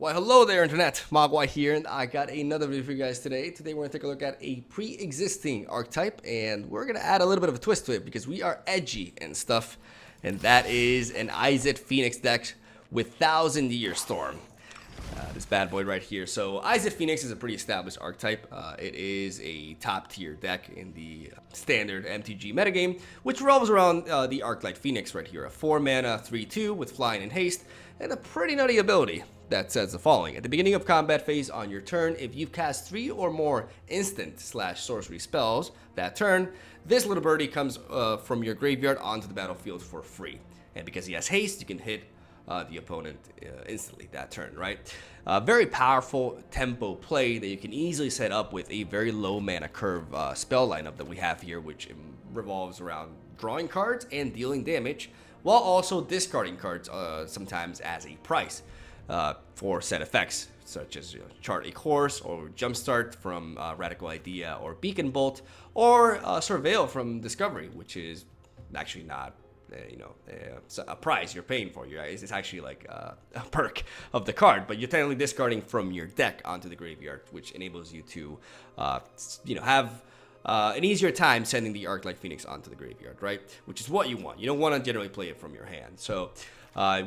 Why, hello there, Internet. Mogwai here, and I got another video for you guys today. Today, we're going to take a look at a pre-existing archetype, and we're going to add a little bit of a twist to it because we are edgy and stuff, and that is an IZ Phoenix deck with 1,000 Year Storm. This bad boy right here. So, IZ Phoenix is a pretty established archetype. It is a top-tier deck in the standard MTG metagame, which revolves around the Arclight Phoenix right here. A 4-mana 3/2 with flying and haste, and a pretty nutty ability that says the following. At the beginning of combat phase on your turn, if you've cast 3 or more instant/sorcery spells that turn, this little birdie comes from your graveyard onto the battlefield for free. And because he has haste, you can hit the opponent instantly that turn, right? Very powerful tempo play that you can easily set up with a very low mana curve spell lineup that we have here, which revolves around drawing cards and dealing damage, while also discarding cards sometimes as a price for set effects, such as Chart a Course or Jumpstart from Radical Idea or Beacon Bolt, or Surveil from Discovery, which is actually not a price you're paying for. It's actually like a perk of the card, but you're technically discarding from your deck onto the graveyard, which enables you to have an easier time sending the Arclight Phoenix onto the graveyard, right? Which is what you want. You don't want to generally play it from your hand. So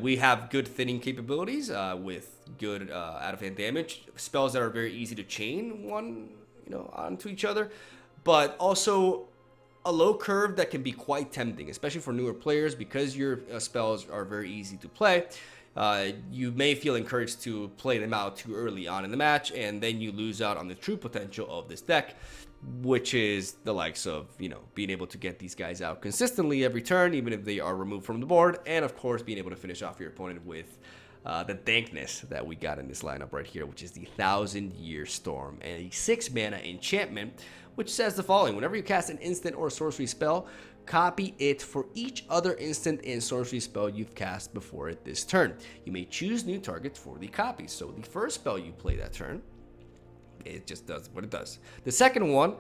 we have good thinning capabilities with good out-of-hand damage, spells that are very easy to chain one onto each other, but also a low curve that can be quite tempting, especially for newer players, because your spells are very easy to play. You may feel encouraged to play them out too early on in the match, and then you lose out on the true potential of this deck, which is the likes of, being able to get these guys out consistently every turn, even if they are removed from the board, and of course, being able to finish off your opponent with the dankness that we got in this lineup right here, which is the 1,000 Year Storm, and a 6-mana enchantment, which says the following. Whenever you cast an instant or sorcery spell, copy it for each other instant and sorcery spell you've cast before it this turn. You may choose new targets for the copies. So the first spell you play that turn, it just does what it does. The second one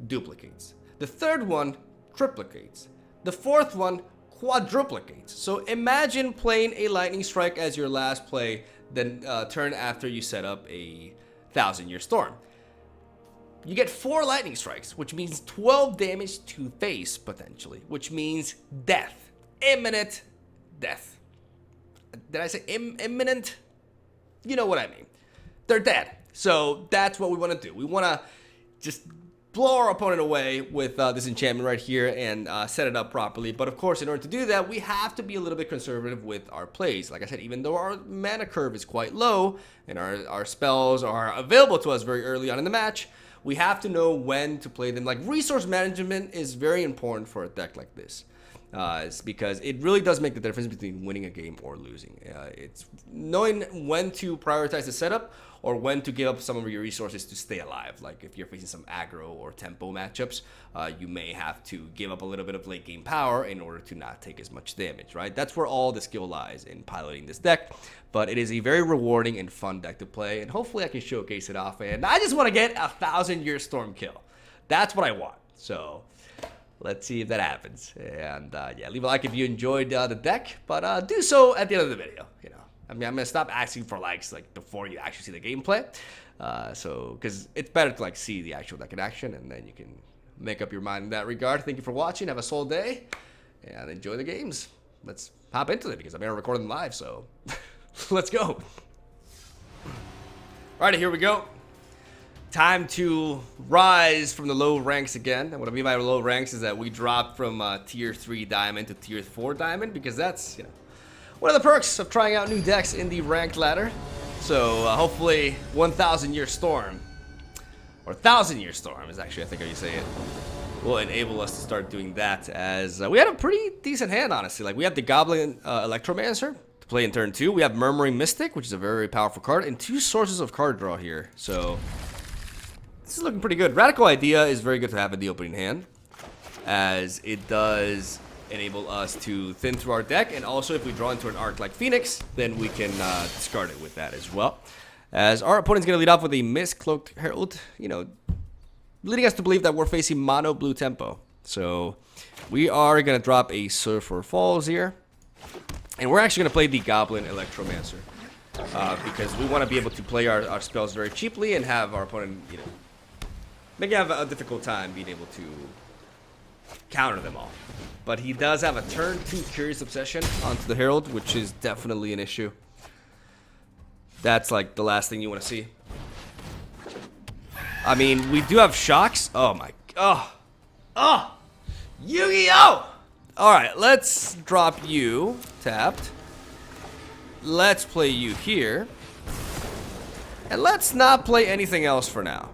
duplicates. The third one triplicates. The fourth one quadruplicates. So imagine playing a Lightning Strike as your last play, then turn after you set up a 1,000 Year Storm. You get 4 Lightning Strikes, which means 12 damage to face, potentially, which means death. Imminent death. Did I say imminent? You know what I mean. They're dead. So that's what we want to do. We want to just blow our opponent away with this enchantment right here and set it up properly. But of course, in order to do that, we have to be a little bit conservative with our plays. Like I said, even though our mana curve is quite low and our spells are available to us very early on in the match, we have to know when to play them. Like, resource management is very important for a deck like this. It's because it really does make the difference between winning a game or losing. It's knowing when to prioritize the setup or when to give up some of your resources to stay alive. Like if you're facing some aggro or tempo matchups, you may have to give up a little bit of late game power in order to not take as much damage, right? That's where all the skill lies in piloting this deck. But it is a very rewarding and fun deck to play, and hopefully I can showcase it off. And I just want to get a 1,000 Year Storm kill. That's what I want. So let's see if that happens. And yeah, leave a like if you enjoyed the deck, but do so at the end of the video. I mean, I'm gonna stop asking for likes before you actually see the gameplay. So because it's better to see the actual deck in action, and then you can make up your mind in that regard. Thank you for watching. Have a solid day, and enjoy the games. Let's hop into it because I'm gonna record them live. So let's go. Alright, here we go. Time to rise from the low ranks again. And what I mean by low ranks is that we dropped from tier 3 diamond to tier 4 diamond, because that's, one of the perks of trying out new decks in the ranked ladder. So hopefully 1,000 Year Storm, or 1,000 Year Storm is actually, I think how you say it, will enable us to start doing that, as we had a pretty decent hand, honestly. We have the Goblin Electromancer to play in turn 2. We have Murmuring Mystic, which is a very, very powerful card, and 2 sources of card draw here. So this is looking pretty good. Radical Idea is very good to have in the opening hand, as it does enable us to thin through our deck, and also if we draw into an Arclight Phoenix, then we can discard it with that as well. As our opponent's going to lead off with a Mist-Cloaked Herald, leading us to believe that we're facing mono blue tempo. So we are going to drop a Surfer Falls here, and we're actually going to play the Goblin Electromancer. because we want to be able to play our spells very cheaply and have our opponent, you know, maybe have a difficult time being able to counter them all. But he does have a turn 2 Curious Obsession onto the Herald, which is definitely an issue. That's like the last thing you want to see. I mean, we do have shocks. Oh my, oh, Yu-Gi-Oh! Alright, let's drop you, tapped. Let's play you here. And let's not play anything else for now.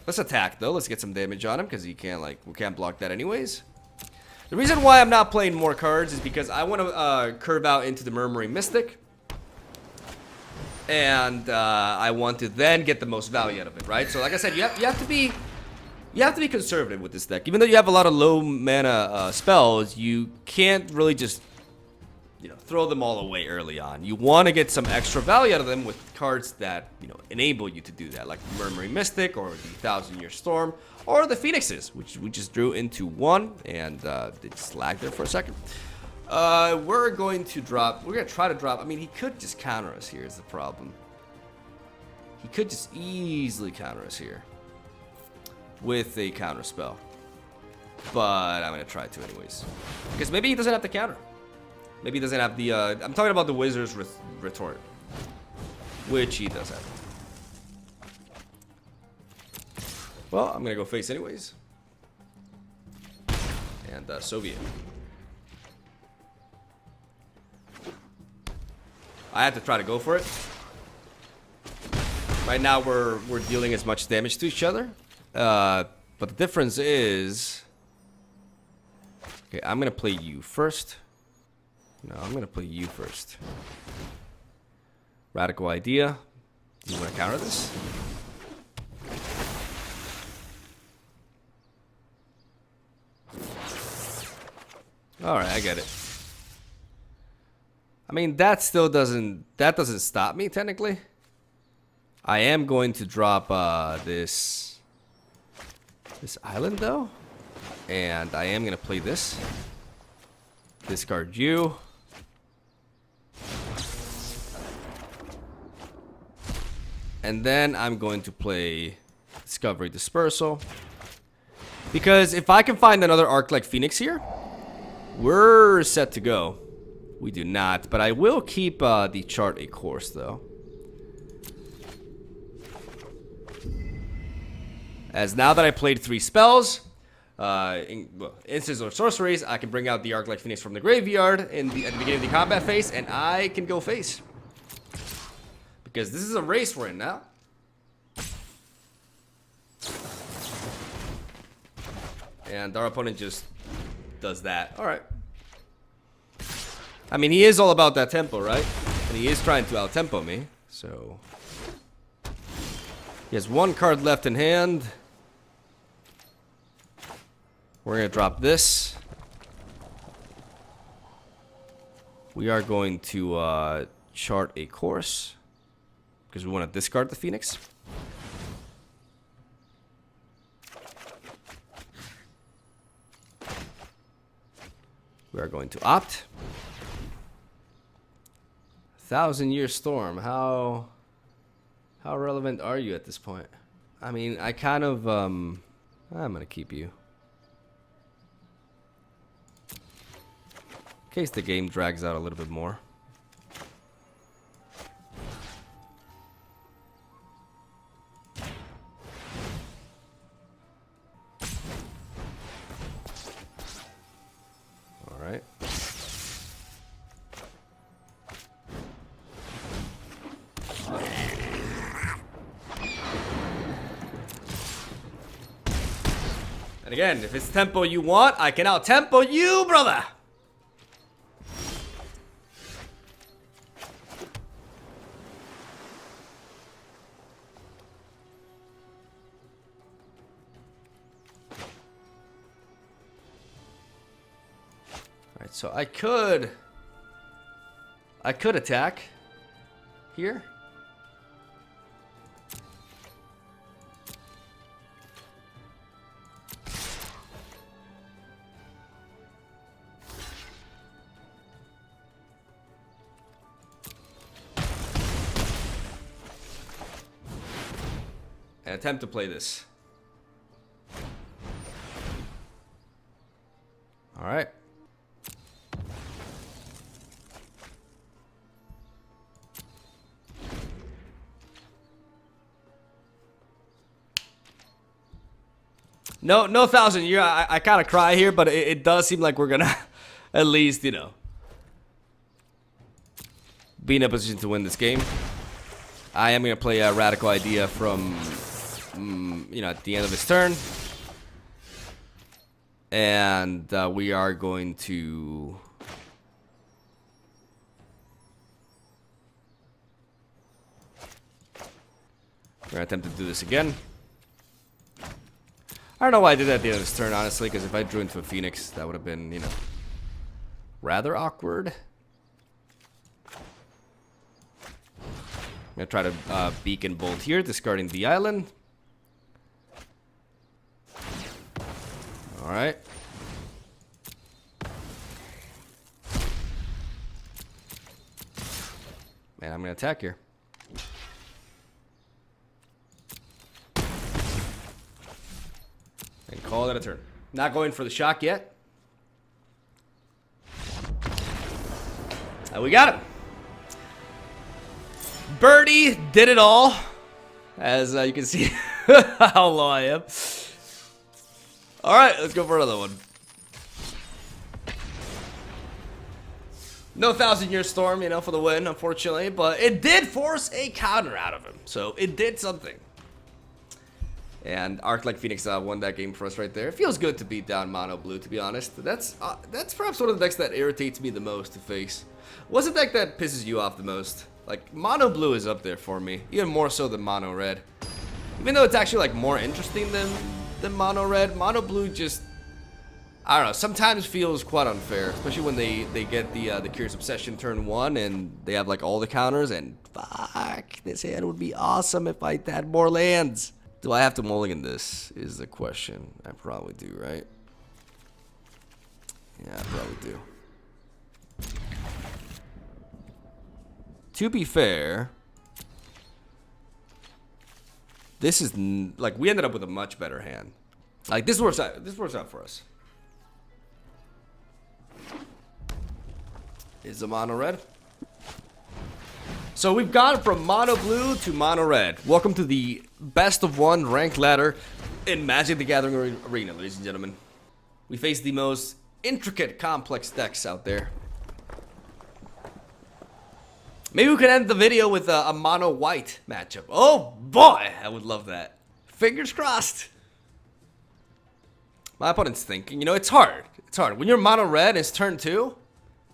Let's attack though, let's get some damage on him, because he can't, like, we can't block that anyways. The reason why I'm not playing more cards is because I want to curve out into the Murmuring Mystic. And I want to then get the most value out of it, right? So like I said, you have to be conservative with this deck. Even though you have a lot of low mana spells, you can't really just, you know, throw them all away early on. You want to get some extra value out of them with cards that, you know, enable you to do that, like Murmuring Mystic or the 1000-Year Storm or the Phoenixes, which we just drew into one, and they just lagged there for a second. We're going to try to drop. I mean, he could just counter us here is the problem. He could just easily counter us here with a counter spell. But I'm going to try to anyways. Because maybe he doesn't have the counter. Maybe he doesn't have the, I'm talking about the Wizard's Retort. Which he does have. Well, I'm going to go face anyways. And Soviet. I have to try to go for it. Right now we're dealing as much damage to each other. But the difference is... Okay, I'm going to play you first. No, I'm going to play you first. Radical idea. Do you want to counter this? Alright, I get it. I mean, that still doesn't stop me, technically. I am going to drop this island, though. And I am going to play this. Discard you. And then I'm going to play Discovery Dispersal. Because if I can find another arc like Phoenix here, we're set to go. We do not, but I will keep the Chart a Course, though. As now that I played 3 spells, instants or sorceries, I can bring out the Arc like Phoenix from the graveyard at the beginning of the combat phase, and I can go face. Because this is a race we're in now. And our opponent just does that. Alright. I mean, he is all about that tempo, right? And he is trying to out-tempo me, so... He has 1 card left in hand. We're going to drop this. We are going to Chart a Course. Because we want to discard the Phoenix. We are going to opt. 1000-Year Storm. How relevant are you at this point? I mean, I kind of I'm gonna keep you. In case the game drags out a little bit more. All right. And again, if it's tempo you want, I can out-tempo you, brother! Alright, so I could attack here. and attempt to play this. All right. No 1,000-year. I kind of cry here, but it does seem like we're gonna at least, you know, be in a position to win this game. I am gonna play a Radical Idea from, you know, at the end of his turn, and we are going to. We're gonna attempt to do this again. I don't know why I did that at the end of this turn, honestly, because if I drew into a Phoenix, that would have been, you know, rather awkward. I'm going to try to Beacon Bolt here, discarding the island. Alright. Man, I'm going to attack here. And call it a turn. Not going for the shock yet. We got him. Birdie did it all. As you can see how low I am. Alright, let's go for another one. No 1,000-year storm, you know, for the win, unfortunately. But it did force a counter out of him. So it did something. And Arc-like Phoenix won that game for us right there. It feels good to beat down Mono Blue, to be honest. That's perhaps one of the decks that irritates me the most to face. What's the deck that pisses you off the most? Like, Mono Blue is up there for me, even more so than Mono Red. Even though it's actually, like, more interesting than Mono Red, Mono Blue just, I don't know, sometimes feels quite unfair. Especially when they get the Curious Obsession turn 1 and they have, like, all the counters. And, fuck, this hand would be awesome if I had more lands. Do I have to mulligan this, is the question. I probably do, right? Yeah, I probably do. To be fair, this is, like, we ended up with a much better hand. Like, this works out for us. Is a Mono Red. So we've gone from Mono Blue to Mono Red. Welcome to the best of one ranked ladder in Magic the Gathering Arena, ladies and gentlemen. We face the most intricate, complex decks out there. Maybe we could end the video with a Mono White matchup. Oh boy, I would love that. Fingers crossed. My opponent's thinking, you know, it's hard. It's hard. When you're Mono Red and it's turn 2,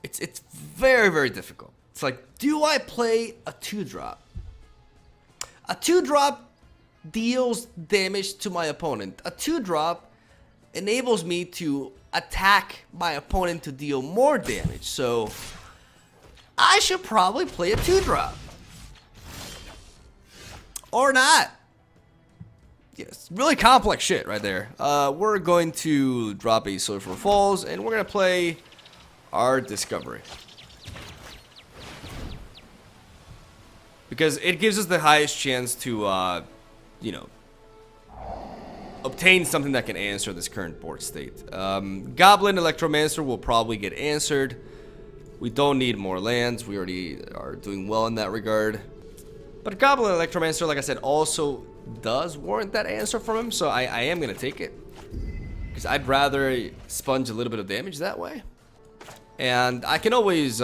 it's very, very difficult. It's like, do I play a 2-drop? A 2-drop deals damage to my opponent. A 2-drop enables me to attack my opponent to deal more damage. So I should probably play a 2-drop. Or not. Yes, really complex shit right there. We're going to drop a Sulfur Falls, and we're going to play our Discovery. Because it gives us the highest chance to, you know, obtain something that can answer this current board state. Goblin Electromancer will probably get answered. We don't need more lands. We already are doing well in that regard. But Goblin Electromancer, like I said, also does warrant that answer from him. So I am going to take it. Because I'd rather sponge a little bit of damage that way. And I can always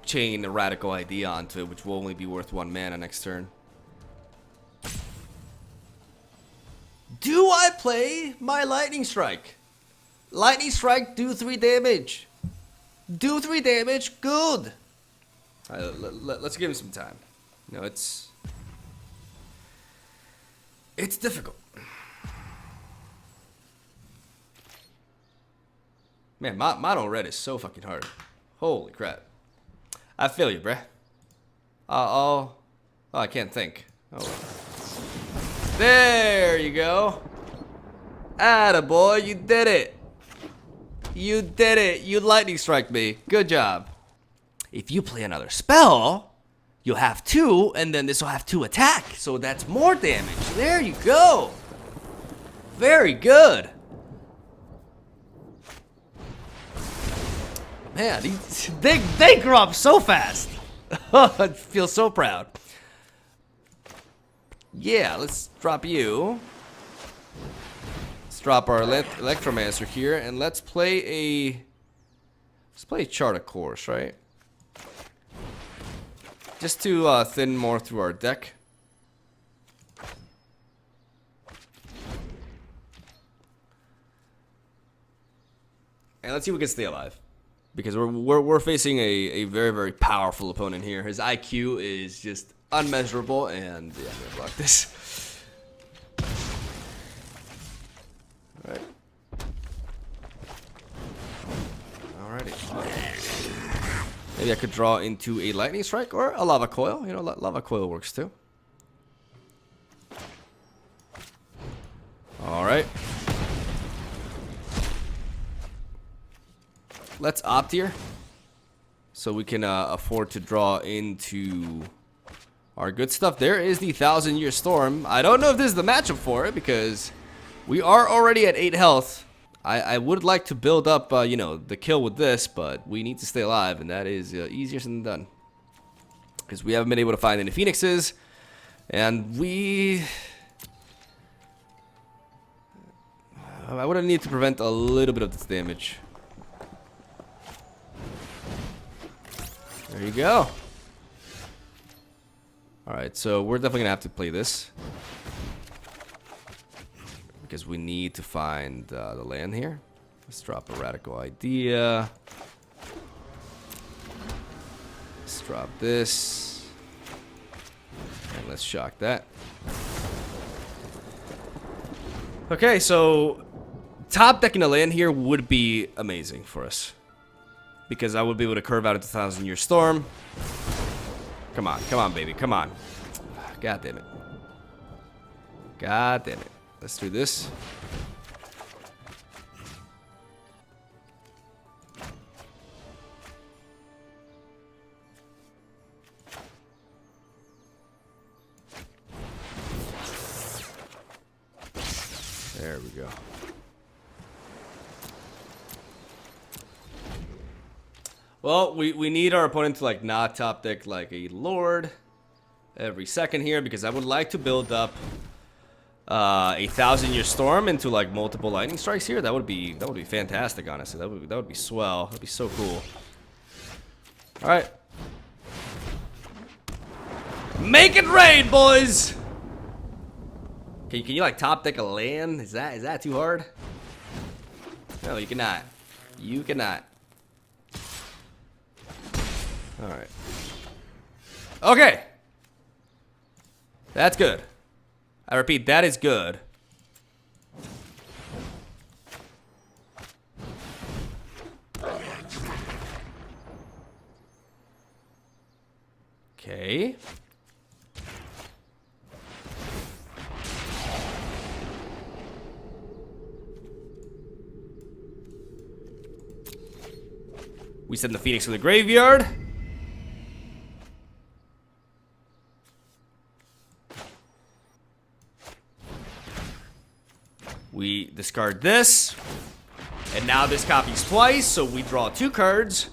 chain a Radical Idea onto it, which will only be worth 1 mana next turn. Do I play my Lightning Strike? Lightning Strike, do 3 damage. Do 3 damage, good. Let's give him some time. You know, it's difficult. Man, Mono Red is so fucking hard. Holy crap. I feel you, bruh. Oh, I can't think. Oh. There you go. Attaboy, you did it. You did it. You lightning strike me. Good job. If you play another spell, you'll have 2, and then this will have 2 attack. So that's more damage. There you go. Very good. Man, they grew up so fast. I feel so proud. Yeah, let's drop you. Let's drop our Electromancer here, and let's play a Chart of Course, right? Just to thin more through our deck. And let's see if we can stay alive. Because we're facing a very, very powerful opponent here. His IQ is just unmeasurable, and yeah, I'm gonna block this. Alright. Alrighty. Maybe I could draw into a Lightning Strike or a Lava Coil. You know, Lava Coil works too. Alright. Let's opt here, so we can afford to draw into our good stuff. There is the 1,000-Year Storm. I don't know if this is the matchup for it, because we are already at 8 health. I would like to build up, you know, the kill with this, but we need to stay alive, and that is easier said than done. Because we haven't been able to find any Phoenixes, and I would need to prevent a little bit of this damage. There you go. Alright, so we're definitely gonna have to play this, because we need to find the land here. Let's drop a Radical Idea. Let's drop this. And let's shock that. Okay, so top decking a land here would be amazing for us, because I would be able to curve out into 1,000-Year Storm. Come on, baby, come on. God damn it. God damn it. Let's do this. There we go. Well, we need our opponent to, like, not top deck like a Lord every second here, because I would like to build up a 1,000-Year Storm into, like, multiple Lightning Strikes here. That would be fantastic, honestly. That would be swell. That'd be so cool. All right, make it rain, boys. Can you like top deck a land? Is that too hard? No, you cannot. You cannot. Alright. Okay. That's good. I repeat, that is good. Okay. We send the Phoenix to the graveyard. We discard this, and now this copies twice, so we draw 2 cards.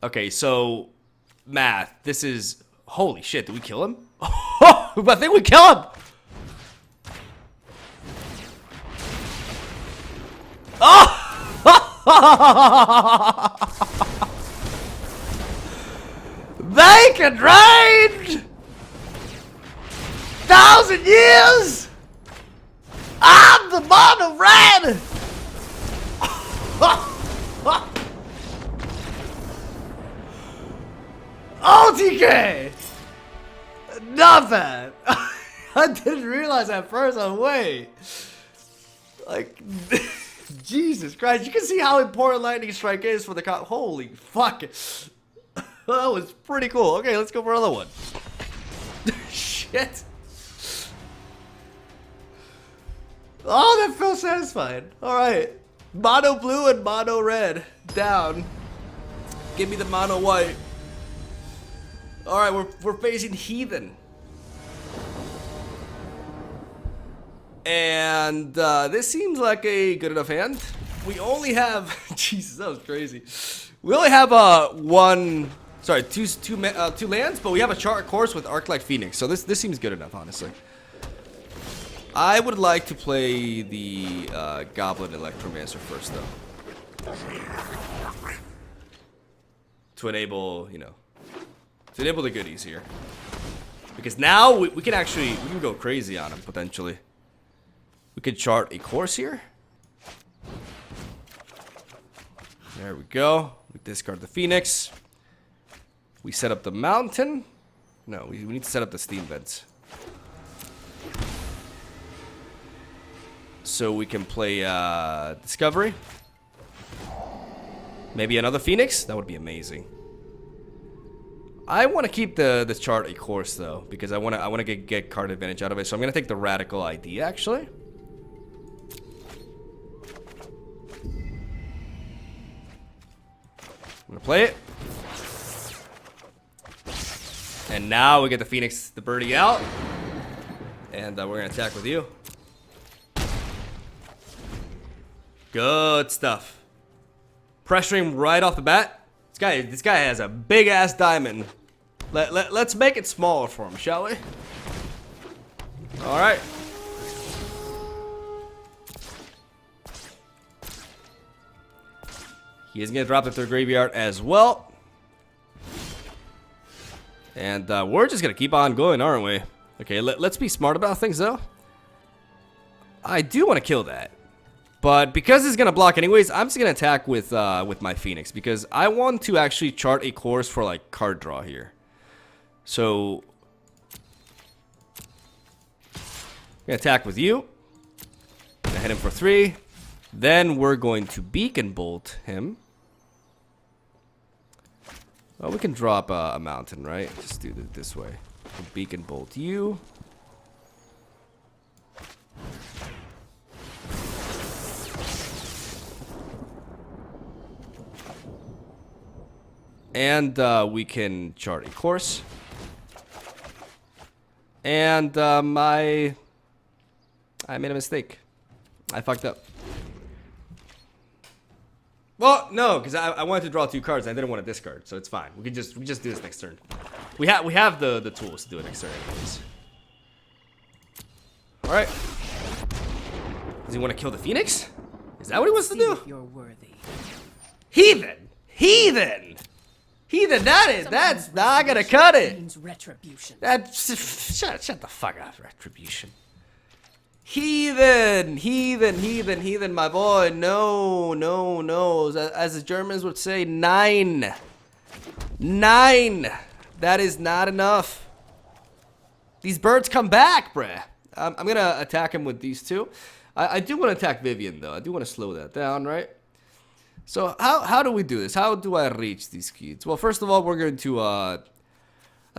Okay, so math. This is holy shit. Did we kill him? I think we kill him. Oh! They can range 1,000 years. I'm the mono red. OTK. Not bad. I didn't realize at first. I'm wait. Like, Jesus Christ! You can see how important Lightning Strike is for the holy fuck. That was pretty cool. Okay, let's go for another one. Shit. Oh, that feels satisfying. Alright. Mono blue and mono red. Down. Give me the mono white. Alright, we're facing Heathen. And this seems like a good enough hand. We only have Jesus, that was crazy. We only have two lands, but we have a chart course with Arclight Phoenix. So this seems good enough, honestly. I would like to play the Goblin Electromancer first, though. To enable, you know, to enable the goodies here. Because now we can actually, we can go crazy on him, potentially. We could chart a course here. There we go. We discard the Phoenix. We set up the mountain. No, we need to set up the steam vents. So we can play Discovery. Maybe another Phoenix? That would be amazing. I want to keep the chart a course though, because I want to get card advantage out of it. So I'm gonna take the Radical ID actually. I'm gonna play it. And now we get the Phoenix, the birdie out. And we're gonna attack with you. Good stuff. Pressuring right off the bat. This guy has a big ass diamond. Let's make it smaller for him, shall we? All right. He is gonna drop it to the graveyard as well. And we're just gonna keep on going, aren't we? Okay, let's be smart about things though. I do want to kill that. But because it's gonna block anyways, I'm just gonna attack with my Phoenix because I want to actually chart a course for like card draw here. So I'm gonna attack with you. Gonna hit him for 3. Then we're going to Beacon Bolt him. Well, we can drop a mountain, right? Just do it this way. We'll Beacon Bolt you. And we can chart a course. And I made a mistake. I fucked up. Well, no, because I wanted to draw 2 cards. And I didn't want to discard, so it's fine. We can just do this next turn. We have the tools to do it next turn, anyways. All right. Does he want to kill the Phoenix? Is that what he wants to do? You're worthy. Heathen. Heathen, that's not gonna cut it. Retribution. Shut the fuck up, retribution. Heathen, my boy. No. As the Germans would say, 9. That is not enough. These birds come back, bruh. I'm gonna attack him with these 2. I do want to attack Vivian though. I do want to slow that down, right? So how do we do this? How do I reach these kids? Well, first of all, we're going to I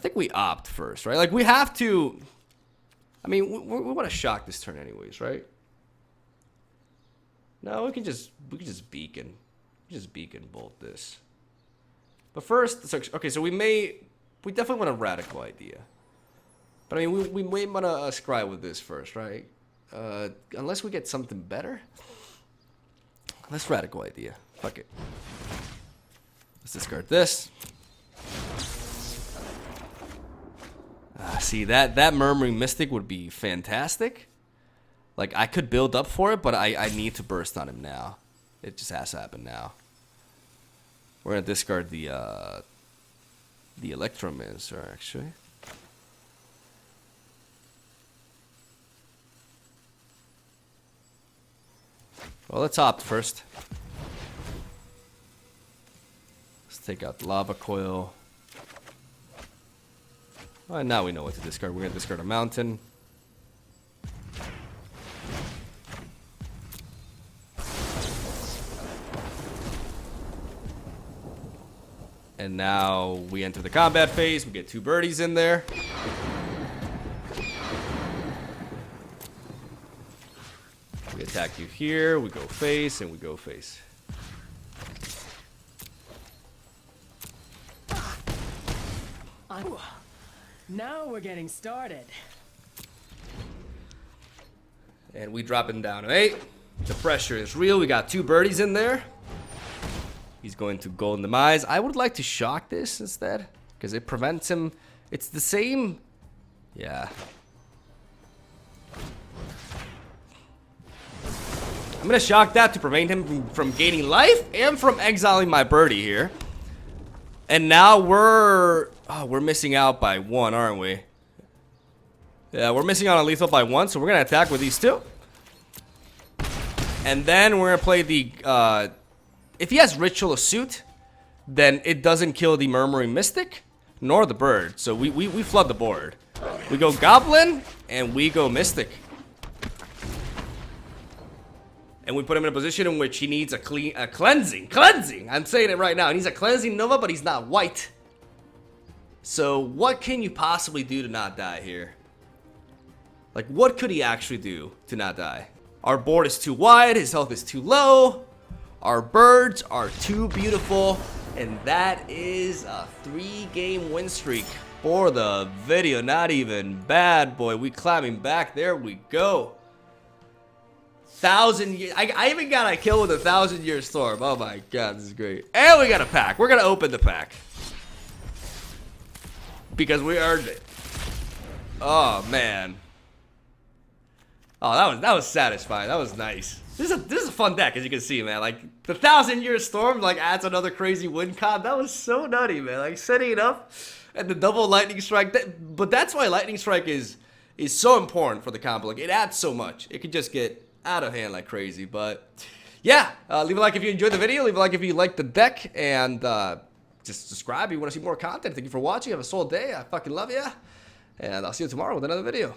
think we opt first, right? Like we have to. I mean, we want to shock this turn anyways, right? No, we can just beacon. Just Beacon Bolt this. But first, okay, so we definitely want a Radical idea. But I mean, we may want to scry with this first, right? Unless we get something better. Let's Radical idea. Fuck it. Let's discard this. See, that Murmuring Mystic would be fantastic. Like, I could build up for it, but I need to burst on him now. It just has to happen now. We're going to discard the Electromancer, actually. Well, let's opt first. Let's take out the Lava Coil. Well, now we know what to discard. We're going to discard a mountain. And now we enter the combat phase. We get 2 birdies in there. We get attack you here. We go face, and we go face. Now we're getting started. And we drop him down to 8. The pressure is real. We got 2 birdies in there. He's going to Golden Demise. I would like to shock this instead, because it prevents him. It's the same. Yeah. I'm going to shock that to prevent him from gaining life and from exiling my birdie here. And now we're missing out by 1, aren't we? Yeah, we're missing out on lethal by 1, so we're going to attack with these 2. And then we're going to play the... if he has Ritual of Suit, then it doesn't kill the Murmuring Mystic, nor the bird. So we flood the board. We go Goblin, and we go Mystic. And we put him in a position in which he needs a cleansing. Cleansing! I'm saying it right now. He needs a cleansing Nova, but he's not white. So what can you possibly do to not die here? Like, what could he actually do to not die? Our board is too wide. His health is too low. Our birds are too beautiful. And that is a 3-game win streak for the video. Not even bad, boy. We climbing back. There we go. 1,000 years. I even got a kill with a 1,000-year storm. Oh my god, this is great. And we got a pack. We're gonna open the pack because we earned it. Oh man. Oh, that was satisfying. That was nice. This is a fun deck, as you can see, man. Like the 1,000-year storm, like adds another crazy win con. That was so nutty, man. Like setting it up and the double lightning strike. But that's why lightning strike is so important for the combo. Like it adds so much. It could just get out of hand like crazy. But yeah, leave a like if you enjoyed the video. Leave a like if you liked the deck, and just subscribe if you want to see more content. Thank you for watching. Have a solid day. I fucking love you, and I'll see you tomorrow with another video.